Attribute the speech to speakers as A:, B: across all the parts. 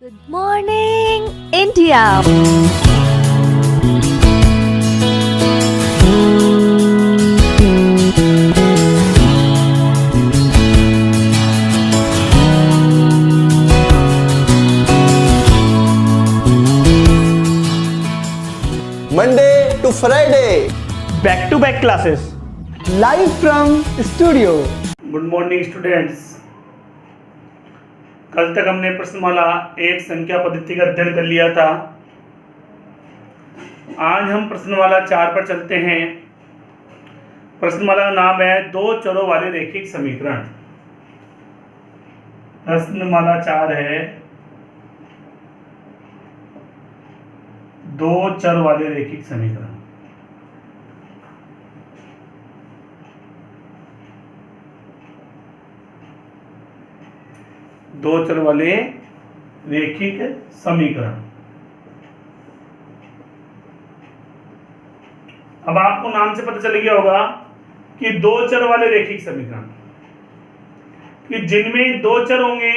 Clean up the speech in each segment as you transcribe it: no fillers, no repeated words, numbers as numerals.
A: Good morning, India.
B: Monday to Friday.
C: Back-to-back classes.
D: Live from studio.
C: Good morning students. कल तक हमने प्रश्नमाला एक संख्या पद्धति का अध्ययन कर लिया था। आज हम प्रश्नमाला 4 पर चलते हैं। प्रश्नमाला का नाम है दो चरों वाले रैखिक समीकरण। प्रश्नमाला 4 है दो चर वाले रैखिक समीकरण। दो चर वाले रैखिक समीकरण। अब आपको नाम से पता चल गया होगा कि दो चर वाले रैखिक समीकरण कि जिनमें दो चर होंगे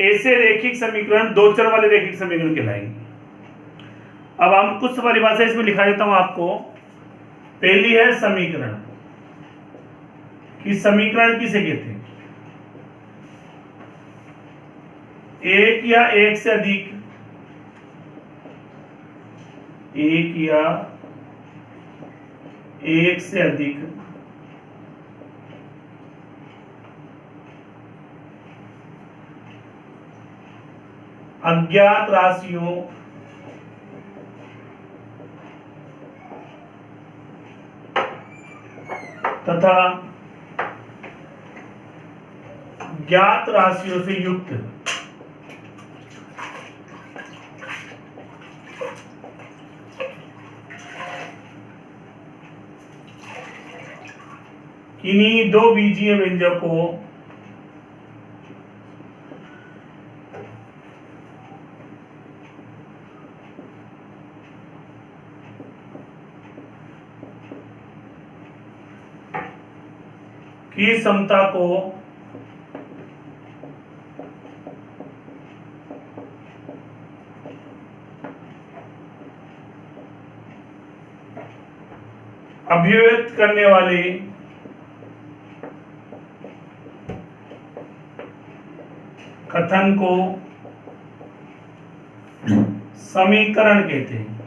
C: ऐसे रैखिक समीकरण दो चर वाले रैखिक समीकरण कहलाएंगे। अब हम कुछ परिभाषा इसमें लिखा देता हूं आपको। पहली है समीकरण कि समीकरण किसे कहते हैं? एक या एक से अधिक अज्ञात राशियों तथा ज्ञात राशियों से युक्त किन्हीं दो बीजीय व्यंजकों की समता को अभिव्यक्त करने वाले कथन को समीकरण कहते हैं।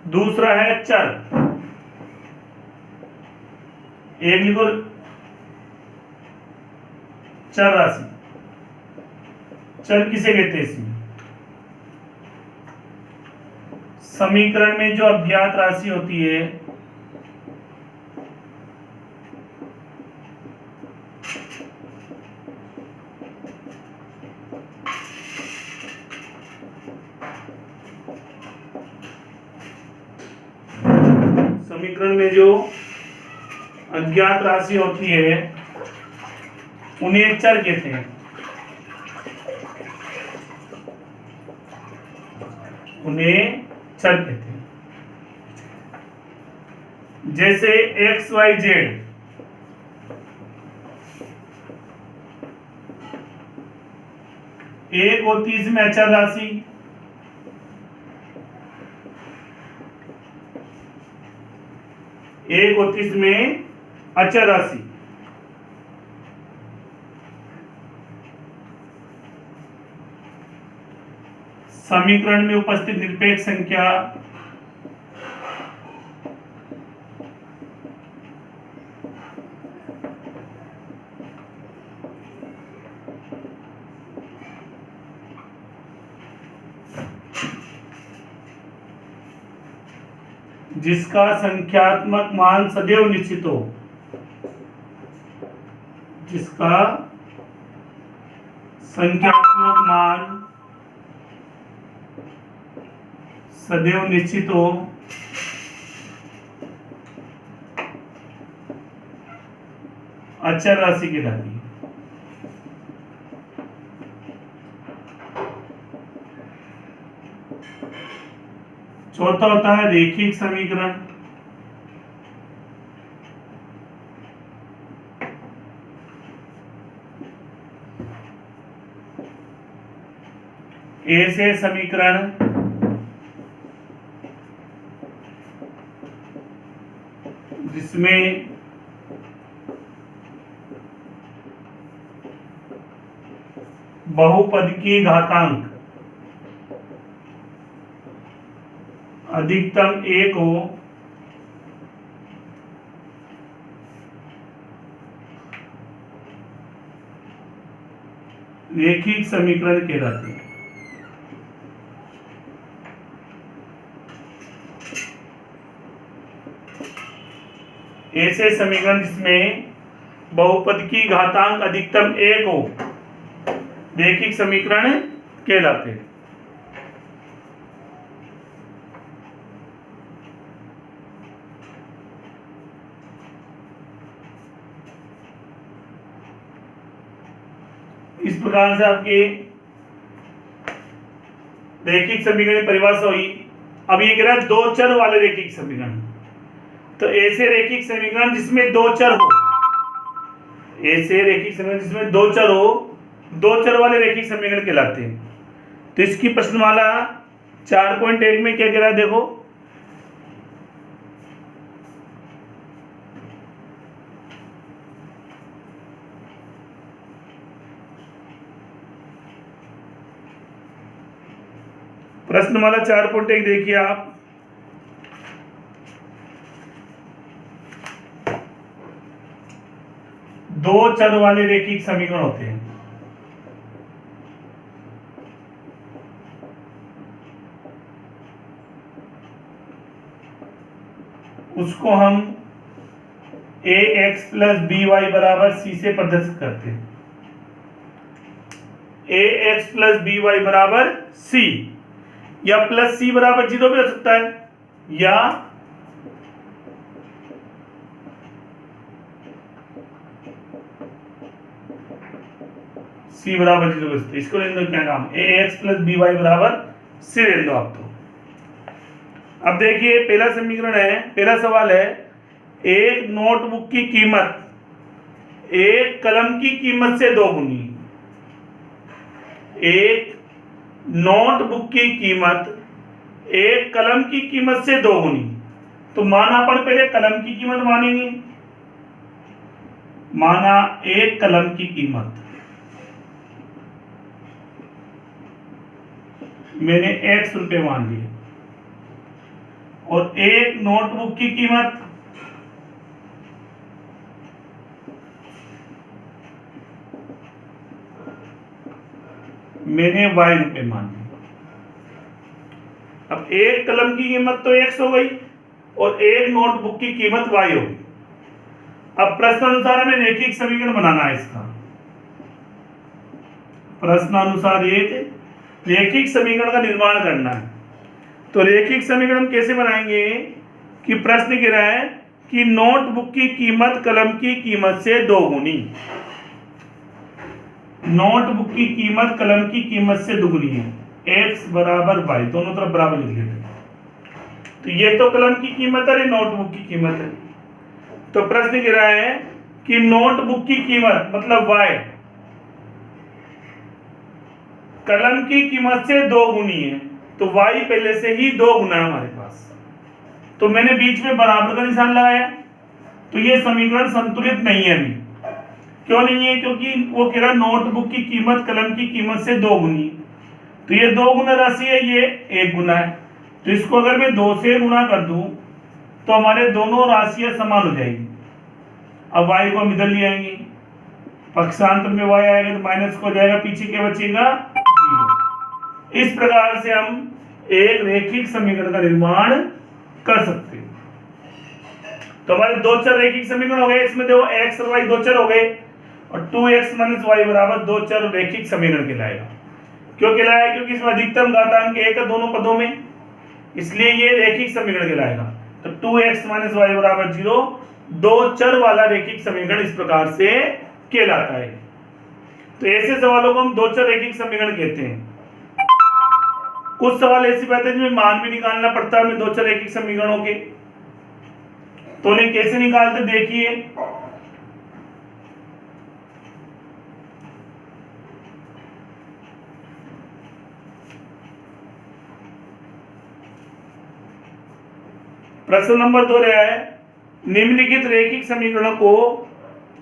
C: दूसरा है चर। एक लिखो चर राशि। चर किसे कहते हैं? इसमें समीकरण में जो अज्ञात राशि होती है समीकरण में जो अज्ञात राशि होती है उन्हें चर कहते हैं। चर कहते हैं। जैसे एक्स वाई जेड एक होती है इसमें अचर राशि, एक होती इसमें अचर राशि। समीकरण में उपस्थित निरपेक्ष संख्या जिसका संख्यात्मक मान सदैव निश्चित हो, जिसका संख्यात्मक मान सदैव निश्चित हो, अचर राशि कहलाती है। चौथा होता है रैखिक समीकरण। ऐसे समीकरण जिसमें बहुपद की घातांक अधिकतम 1 हो, रेखिक समीकरण कहलाते हैं। ऐसे समीकरण जिसमें बहुपद की घातांक अधिकतम 1 हो, रेखिक समीकरण कहलाते हैं। इस प्रकार से आपके रेखिक समीकरण की परिभाषा हुई। अब ये कह रहा है दो चर वाले रेखिक समीकरण, तो ऐसे रेखिक समीकरण जिसमें दो चर हो, ऐसे रेखिक समीकरण जिसमें दो चर हो, दो चर वाले रेखिक समीकरण कहलाते हैं। तो इसकी प्रश्नमाला 4.1 में क्या कह रहा है, देखो प्रश्नमाला 4.1 देखिए आप। दो चर वाले रेखिक समीकरण होते हैं। उसको हम ax प्लस by बराबर c से प्रदर्शित करते हैं। ax प्लस by बराबर c, या प्लस c बराबर 0 भी हो सकता है, या c बराबर 0 हो सकता है। इसको लेने दो क्या काम, ax प्लस by बराबर c लेने दो आप। तो अब देखिए पहला समीकरण है, पहला सवाल है, एक नोटबुक की कीमत एक कलम की कीमत से दोगुनी। एक नोटबुक की कीमत एक कलम की कीमत से दोगुनी। तो माना अपन पहले कलम की कीमत मानेंगे। माना एक कलम की कीमत मैंने x रुपए मान लिए, और एक नोटबुक की कीमत मैंने y रुपए मान ली। अब एक कलम की कीमत तो x हो गई और एक नोटबुक की कीमत y हो गई। अब प्रश्नानुसार हमें रेखिक समीकरण बनाना है इसका। प्रश्नानुसार एक रेखिक समीकरण का निर्माण करना है। तो रेखिक समीकरण कैसे बनाएंगे कि प्रश्न कह रहा है कि नोटबुक की कीमत कलम की कीमत से दोगुनी। नोटबुक की कीमत कलम की कीमत से दुगुनी है, x बराबर y, दोनों तरफ बराबर लिख लेते। तो ये तो कलम की कीमत है, नोटबुक की कीमत है। तो प्रश्न कह रहा है कि नोटबुक की कीमत मतलब y कलम की कीमत से दोगुनी है, तो y पहले से ही 2 गुना है हमारे पास। तो मैंने बीच में बराबर का निशान लगाया। तो ये समीकरण संतुलित नहीं है अभी। क्यों नहीं है? क्योंकि वो कह रहा नोटबुक की कीमत कलम की कीमत से 2 गुनी। तो ये 2 गुना राशि है, ये 1 गुना है। तो इसको अगर मैं 2 से गुना कर दूं तो हमारे दोनों राशियां समान हो जाएगी। अब y को हम इधर ले आएंगे, पक्षांतर में y आएगा तो माइनस हो जाएगा, पीछे क्या बचेगा 0। इस प्रकार से हम एक रेखिक समीकरण का निर्माण कर सकते हैं। तो हमारे दो चर रेखिक समीकरण हो गए। इसमें देखो x और y दो चर हो गए, और 2x - y बराबर दो चर रेखिक समीकरण कहलाएगा। क्यों कहलाएगा? क्योंकि इसमें अधिकतम घातांक 1 है दोनों पदों में, इसलिए ये रेखिक समीकरण कहलाएगा। तो 2x - y बराबर 0 दो चर वाला रेखिक समीकरण इस प्रकार से कहलाता है। तो ऐसे सवालों को हम दो चर रेखिक समीकरण कहते हैं। कुछ सवाल ऐसी बात है जिसमें मान भी निकालना पड़ता है हमें दो चर रेखिक समीकरणों के। तो उन्हें कैसे निकालते देखिए। प्रश्न नंबर 2 रहा है निम्नलिखित रैखिक समीकरणों को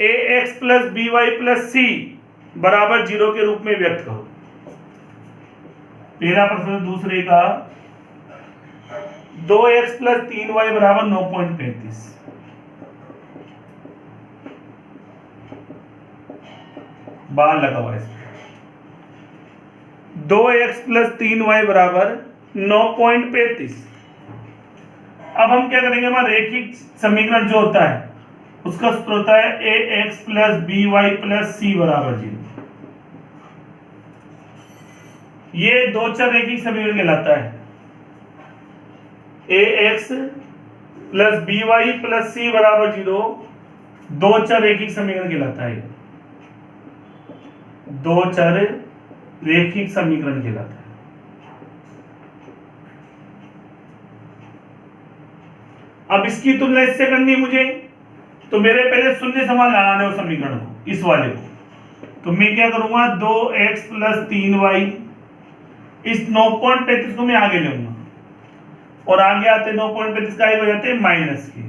C: ax प्लस by प्लस सी बराबर 0 के रूप में व्यक्त करो। पहला प्रश्न दूसरे का 2x प्लस 3y बराबर 9.35। बार लगा हुआ है 2x प्लस 3y बराबर 9.35। अब हम क्या करेंगे, हमारा रैखिक समीकरण जो होता है उसका सूत्र होता है ax प्लस by प्लस सी बराबर 0। ये दो चर रैखिक समीकरण कहलाता है। ax प्लस by प्लस सी बराबर 0 दो चर रैखिक समीकरण कहलाता है। दो चर रैखिक समीकरण कहलाता है। अब इसकी तुलना इससे करनी मुझे, तो मेरे पहले शून्य समान लाना है समीकरण को, इस वाले को। तो मैं क्या करूंगा 2x प्लस 3y, इस 9.35 को मैं आगे लूंगा और आगे आते 9.35 का हो जाते हैं माइनस के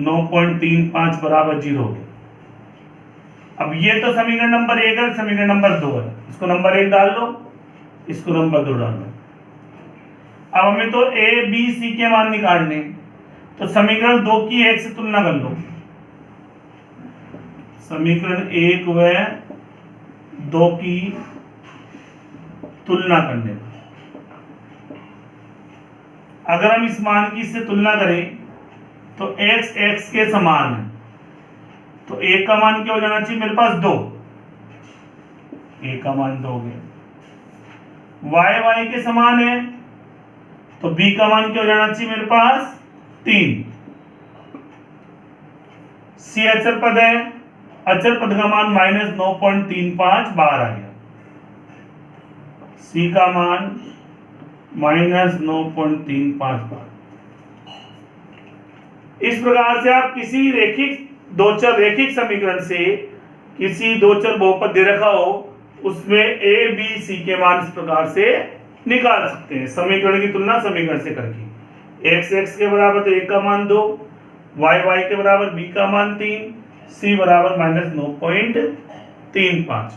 C: 9.35 बराबर 0 हो गया। अब ये तो समीकरण नंबर 1 है, समीकरण नंबर 2 है। इसको नंबर 1 डाल लो, इसको नंबर 2 डाल लो। अब हमें तो a b c के मान निकालने, तो समीकरण 2 की 1 से तुलना कर लो। समीकरण 1 व 2 की तुलना करने पर अगर हम इस मान की इससे तुलना करें तो x x के समान है, तो a का मान क्या हो जाना चाहिए मेरे पास 2, a का मान 2 हो गया। y y के समान है तो b का मान क्या हो जाना चाहिए मेरे पास 3। c अचर पद है, अचर पद का मान माइनस 9.35 बाहर आ गया। c का मान माइनस 9.35 बार। इस प्रकार से आप किसी रैखिक दो चर रैखिक समीकरण से किसी दो चर बहुपद दे रखा हो उसमें a b c के मान इस प्रकार से निकाल सकते हैं, समीकरण की तुलना समीकरण से करके। x x के बराबर तो a का मान 2, y y के बराबर b का मान 3, c बराबर माइनस 9.35।